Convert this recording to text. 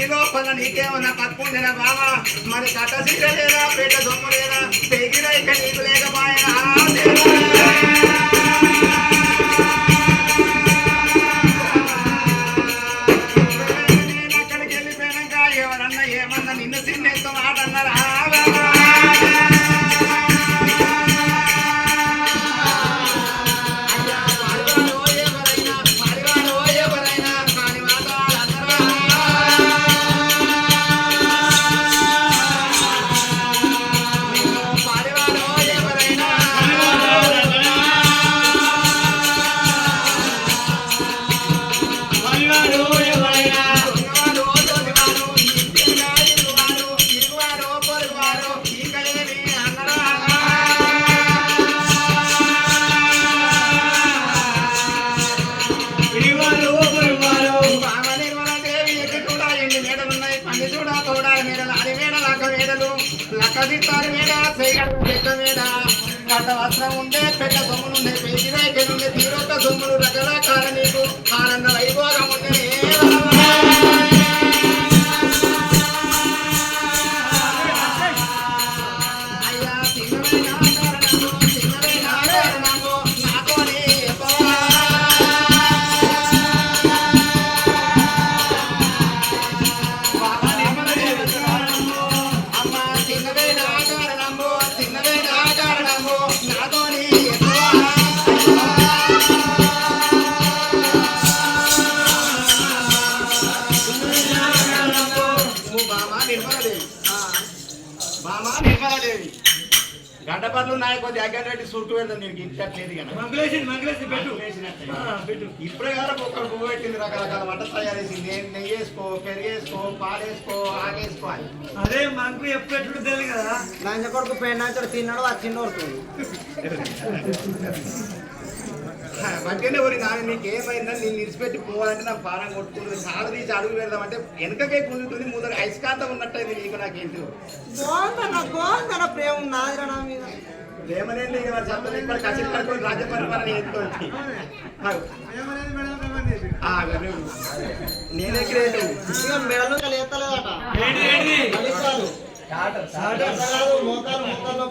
ఇంటి లోపల నీకేమన్నా పక్కుండేనా బావా మరి కట్ట సీర లేదా పేట దొమ్మ లేదా పెగిన ఇక నీకు లేకపోయినా అక్కడికి వెళ్ళిపోయినాక ఎవరన్నా ఏమన్నా నిన్ను చిన్నెత్త మాట అన్నారా లక్కదిస్తారు మీద చెట్ల మీద కట్ట వస్త్రం ఉండే పెద్ద సొమ్ములు ఉండే పెంచిదాయికి ఉండే తీరొక్క సొమ్ములు రకరకాల నీకు ఆనంద వైభోగం ఉండే అయ్యా చిన్నవైనా కారణము నాతోనే గడ్డపర్లు నాయ కొద్ది అగ్గరెడ్డి చుట్టూ వెళ్తాం నేను ఇంటట్లేదు ఇప్పుడే కదా ఒక్కరు పువ్వు పెట్టింది రకరకాల వంట తయారు చేసింది నెయ్యి వేసుకో పెరుగు వేసుకో పాలు వేసుకో ఆగేసుకో అని అదే మనకు ఎప్పుడు తెలియదు కదా లంచ కొడుకు పెళ్ళి తిన్నాడు అది చిన్న వస్తుంది మంచిగానే ఊరి నాన్న నీకు ఏమైందని నేను నిలిచిపెట్టి పోవాలంటే నాకు పారం కొట్టుకుంటుంది సాగు తీసి అడుగు పెడదామంటే వెనకకే కుదురుతుంది ముందర ఐస్కాంతం ఉన్నట్టయింది నీకు నాకేంటి గోందన ప్రేమ నాదిరా నా మీద ప్రేమనేది చెప్పలేదు ఇప్పుడు కసిరి కడుకొని రాజ్య పరిపాలన ఎత్తుకోండి నేనే గ్రేటు మెడలు ఎత్తలేదట మోకాలు